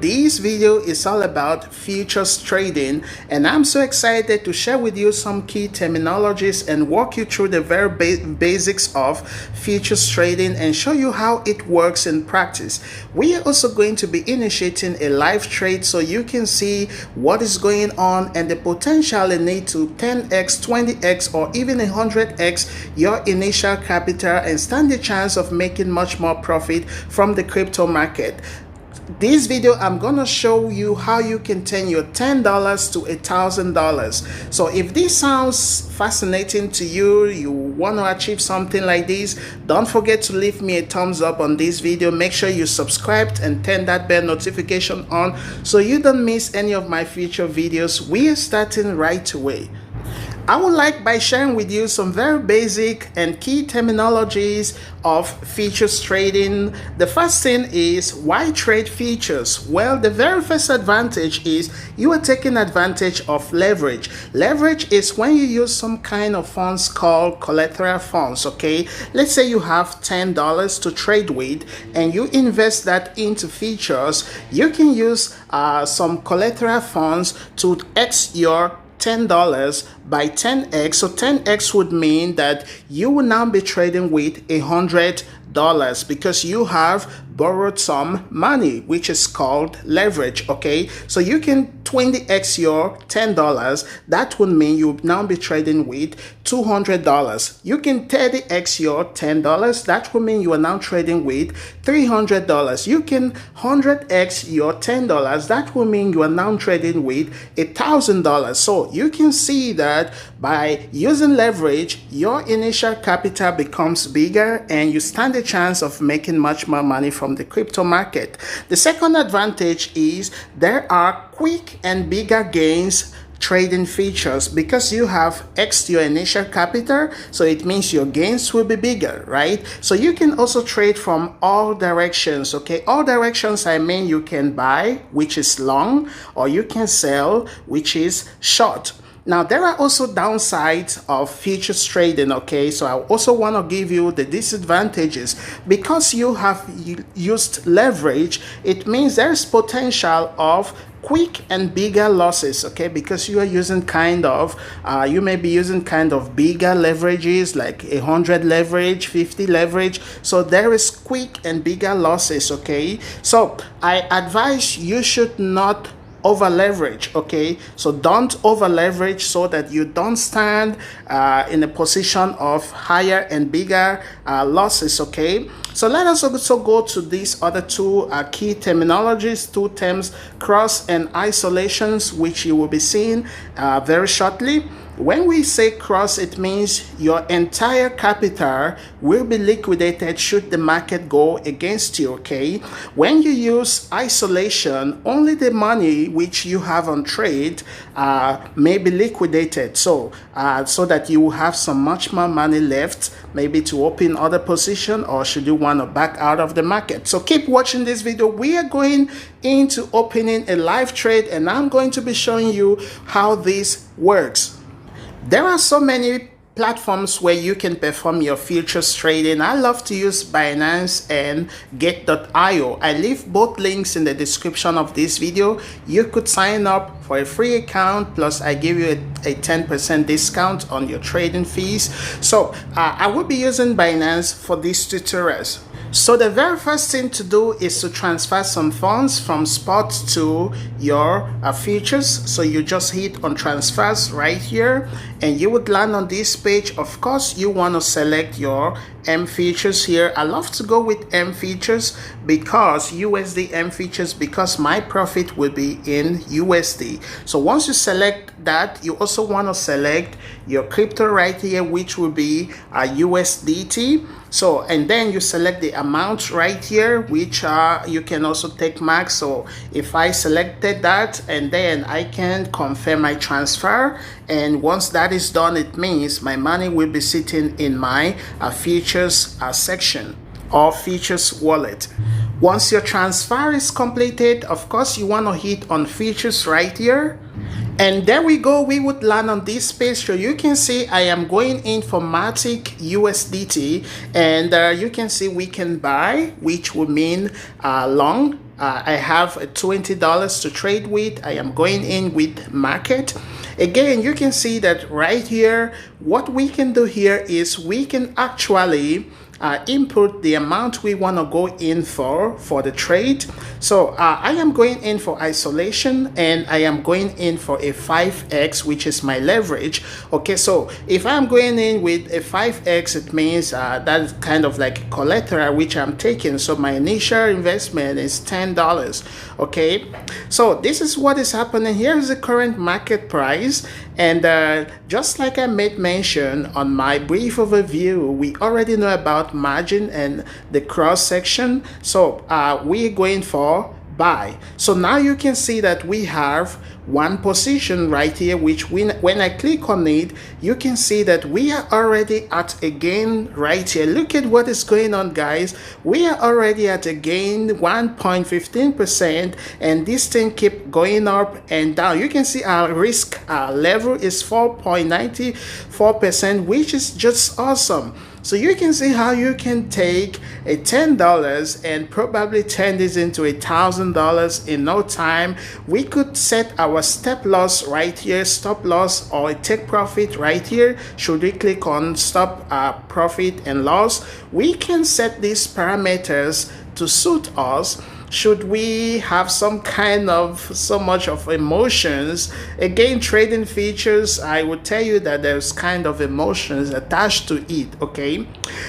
This video is all about futures trading, and I'm so excited to share with you some key terminologies and walk you through the very basics of futures trading and show you how it works in practice. We are also going to be initiating a live trade so you can see what is going on and the potential in it to 10x, 20x, or even 100x your initial capital and stand the chance of making much more profit from the crypto market. This video, I'm gonna show you how you can turn your $10 to $1,000. So if this sounds fascinating to you, you want to achieve something like this, don't forget to leave me a thumbs up on this video. Make sure you subscribed and turn that bell notification on so you don't miss any of my future videos. We are starting right away. I would like by sharing with you some very basic and key terminologies of futures trading. The first thing is, why trade futures? Well, the very first advantage is you are taking advantage of leverage. Leverage is when you use some kind of funds called collateral funds, okay? Let's say you have $10 to trade with and you invest that into futures. You can use some collateral funds to X your $10 by 10x. So 10x would mean that you will now be trading with $100 because you have borrowed some money, which is called leverage. Okay, so you can 20x your $10. That would mean you now be trading with $200. You can 30x your $10. That would mean you are now trading with $300. You can 100x your $10. That will mean you are now trading with $1,000. So you can see that by using leverage, your initial capital becomes bigger and you stand a chance of making much more money from the crypto market. The second advantage is there are quick and bigger gains trading features because you have X your initial capital, so it means your gains will be bigger, right? So you can also trade from all directions. Okay, all directions, I mean you can buy, which is long, or you can sell, which is short. Now, there are also downsides of futures trading, okay? So I also want to give you the disadvantages. Because you have used leverage, it means there's potential of quick and bigger losses, okay? Because you are using you may be using bigger leverages like 100 leverage, 50 leverage. So there is quick and bigger losses, okay? So I advise you should not over leverage, okay? So don't over leverage so that you don't stand in a position of higher and bigger losses, okay? So let us also go to these other two key terminologies, two terms, cross and isolations, which you will be seeing very shortly. When we say cross, it means your entire capital will be liquidated should the market go against you, okay? When you use isolation, only the money which you have on trade may be liquidated, so that you will have some much more money left, maybe to open other position, or should you want to back out of the market. So keep watching this video. We are going into opening a live trade and I'm going to be showing you how this works. There are so many platforms where you can perform your futures trading. I love to use Binance and get.io. I leave both links in the description of this video. You could sign up for a free account, plus I give you a 10% discount on your trading fees. So I will be using Binance for these tutorials. So the very first thing to do is to transfer some funds from spot to your futures. So you just hit on transfers right here and you would land on this page. Of course, you want to select your M features here. I love to go with M features because USD M features, because my profit will be in USD. So once you select that, you also want to select your crypto right here, which will be USDT. So, and then you select the amount right here, which you can also take max. So if I selected that, and then I can confirm my transfer, and once that is done, it means my money will be sitting in my futures section or futures wallet. Once your transfer is completed, of course you want to hit on futures right here. And there we go, we would land on this page. So you can see I am going in for Matic USDT, and you can see we can buy, which would mean long, I have $20 to trade with. I am going in with market. Again, you can see that right here, what we can do here is we can actually input the amount we want to go in for the trade. So I am going in for isolation, and I am going in for a 5x, which is my leverage. Okay, so if I'm going in with a 5x, it means that's kind of like collateral which I'm taking. So my initial investment is $10. Okay, so this is what is happening. Here is the current market price, and just like I made mention on my brief overview, we already know about margin and the cross section. So we're going for buy. So now you can see that we have one position right here, which when I click on it, you can see that we are already at a gain right here. Look at what is going on, guys. We are already at a gain 1.15%, and this thing keep going up and down. You can see our risk level is 4.94%, which is just awesome. So you can see how you can take a $10 and probably turn this into $1,000 in no time. We could set our stop loss right here, stop loss, or take profit right here. Should we click on stop profit and loss, we can set these parameters to suit us. Should we have some kind of so much of emotions, again, trading features, I would tell you that there's kind of emotions attached to it. Okay,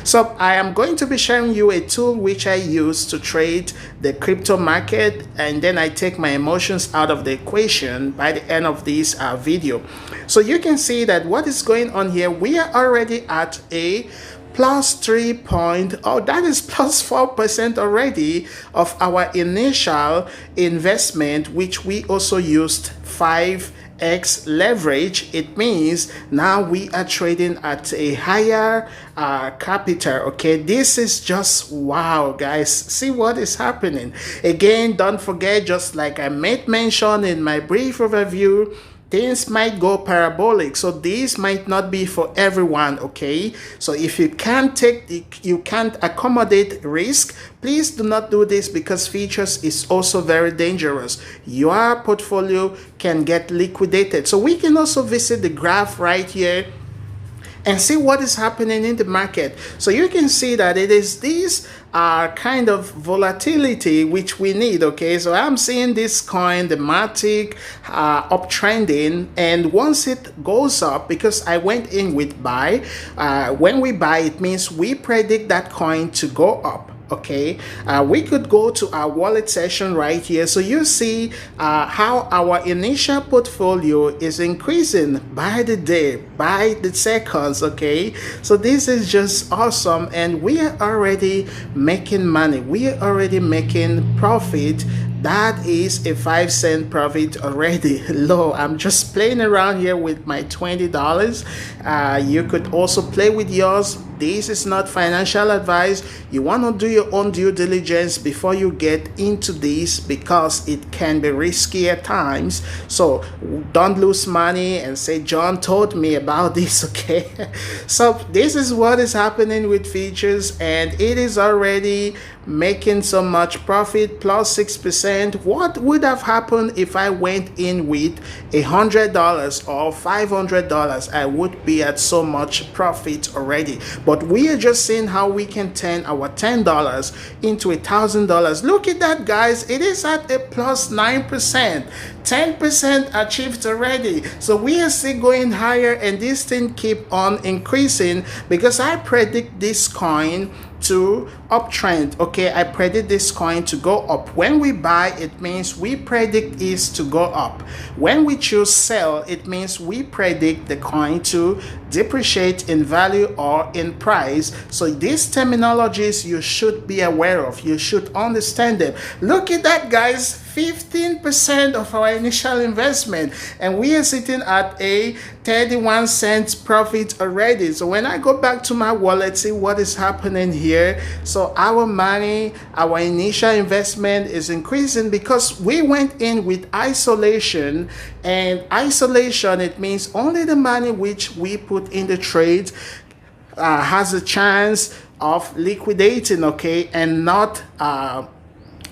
so I am going to be sharing you a tool which I use to trade the crypto market, and then I take my emotions out of the equation by the end of this video. So you can see that what is going on here, we are already at a plus 4% already of our initial investment, which we also used 5x leverage. It means now we are trading at a higher capital. Okay, this is just wow, guys. See what is happening. Again, don't forget, just like I made mention in my brief overview, things might go parabolic, so this might not be for everyone. Okay, so if you can't accommodate risk, please do not do this, because features is also very dangerous. Your portfolio can get liquidated. So we can also visit the graph right here and see what is happening in the market. So you can see that it is this kind of volatility which we need. Okay, so I'm seeing this coin, the Matic, uptrending, and once it goes up, because I went in with buy, when we buy, it means we predict that coin to go up. Okay, we could go to our wallet session right here. So you see how our initial portfolio is increasing by the day, by the seconds. Okay, so this is just awesome, and we are already making money. We are already making profit. That is a 5-cent profit already. Low. I'm just playing around here with my $20. You could also play with yours. This is not financial advice. You want to do your own due diligence before you get into this, because it can be risky at times. So don't lose money and say John told me about this. Okay, so this is what is happening with features, and it is already making so much profit, plus 6%. What would have happened if I went in with $100 or $500? I would be at so much profit already. But we are just seeing how we can turn our $10 into $1,000. Look at that, guys. It is at a plus 9%. 10% achieved already. So we are still going higher, and this thing keep on increasing, because I predict this coin to uptrend. Okay, I predict this coin to go up. When we buy, it means we predict is to go up. When we choose sell, it means we predict the coin to depreciate in value or in price. So these terminologies you should be aware of. You should understand them. Look at that, guys. 15% of our initial investment, and we are sitting at a 31 cents profit already. So when I go back to my wallet, see what is happening here. So our money, our initial investment is increasing, because we went in with isolation, and isolation, it means only the money which we put in the trade has a chance of liquidating. Okay, and not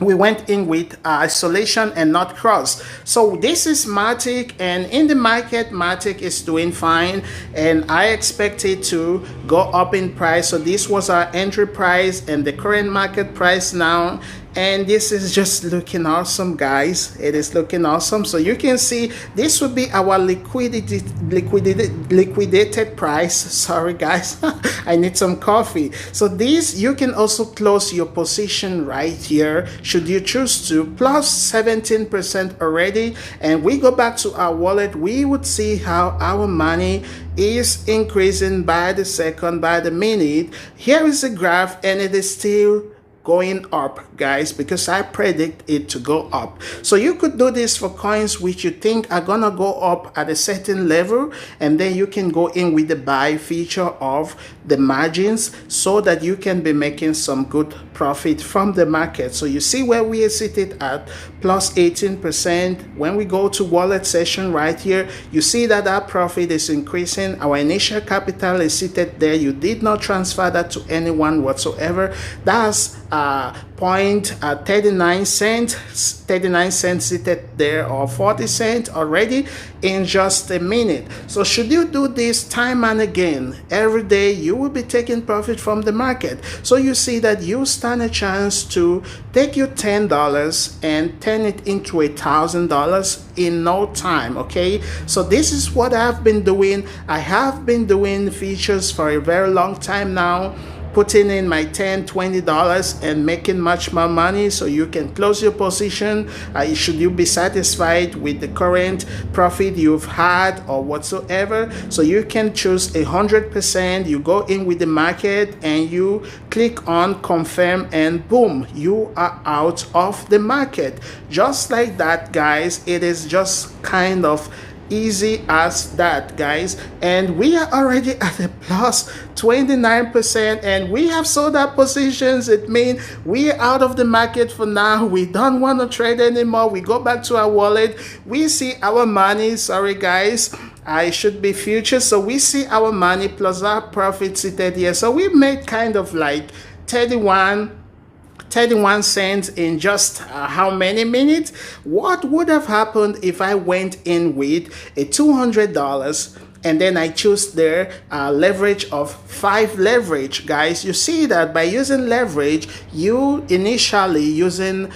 we went in with isolation and not cross. So this is Matic, and in the market, Matic is doing fine, and I expect it to go up in price. So this was our entry price and the current market price now, and this is just looking awesome, guys. It is looking awesome. So you can see this would be our liquidated price. Sorry guys, I need some coffee. So this, you can also close your position right here should you choose to, plus 17% already. And we go back to our wallet, we would see how our money is increasing by the second, by the minute. Here is a graph, and it is still going up, guys, because I predict it to go up. So you could do this for coins which you think are gonna go up at a certain level, and then you can go in with the buy feature of the margins so that you can be making some good profit from the market. So you see where we are seated at plus 18%. When we go to wallet session right here, you see that our profit is increasing. Our initial capital is seated there. You did not transfer that to anyone whatsoever. That's 0.39 cents seated there, or 40 cents already in just a minute. So should you do this time and again every day, you will be taking profit from the market. So you see that you stand a chance to take your $10 and turn it into $1,000 in no time. Okay, so this is what I've been doing. I have been doing features for a very long time now, putting in my $10-20 and making much more money. So you can close your position should you be satisfied with the current profit you've had or whatsoever. So you can choose 100%. You go in with the market and you click on confirm, and boom, you are out of the market. Just like that, guys. It is just kind of easy as that, guys. And we are already at a plus 29%, and we have sold our positions. It means we are out of the market for now. We don't want to trade anymore. We go back to our wallet, we see our money. Sorry guys, I should be future. So we see our money plus our profit seated here. So we made kind of like 31 cents in just how many minutes? What would have happened if I went in with a $200 and then I choose their leverage of 5 leverage, guys? You see that by using leverage, you initially using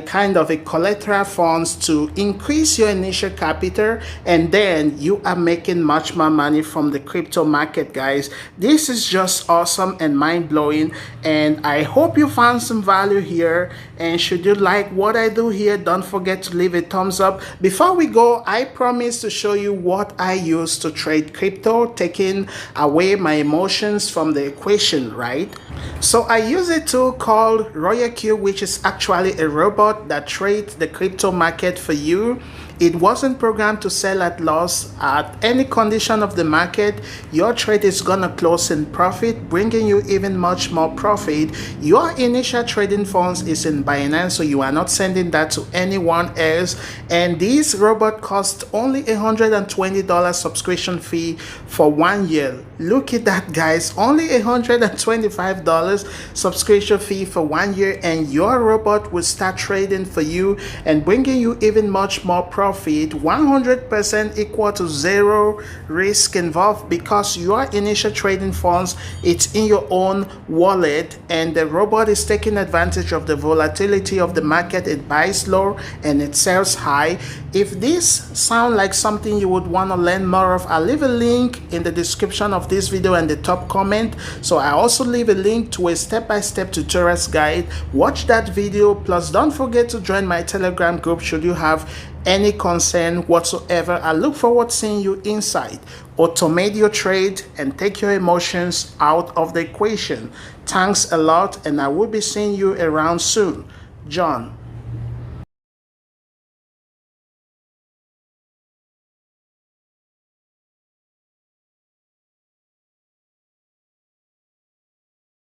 kind of a collateral funds to increase your initial capital, and then you are making much more money from the crypto market, guys. This is just awesome and mind-blowing, and I hope you found some value here. And should you like what I do here, don't forget to leave a thumbs up. Before we go, I promise to show you what I use to trade crypto, taking away my emotions from the equation, right? So I use a tool called RoyalQ, which is actually a robot that trades the crypto market for you. It wasn't programmed to sell at loss. At any condition of the market, your trade is gonna close in profit, bringing you even much more profit. Your initial trading funds is in Binance, so you are not sending that to anyone else. And this robot costs only $120 subscription fee for 1 year. Look at that, guys, only $125 subscription fee for 1 year, and your robot will start trading for you and bringing you even much more profit. 100% equal to zero risk involved, because your initial trading funds, it's in your own wallet, and the robot is taking advantage of the volatility of the market. It buys low and it sells high. If this sounds like something you would want to learn more of, I'll leave a link in the description of this video and the top comment. So I also leave a link to a step-by-step tutorials guide. Watch that video, plus don't forget to join my Telegram group should you have any concern whatsoever. I look forward to seeing you inside. Automate your trade and take your emotions out of the equation. Thanks a lot, and I will be seeing you around soon. John.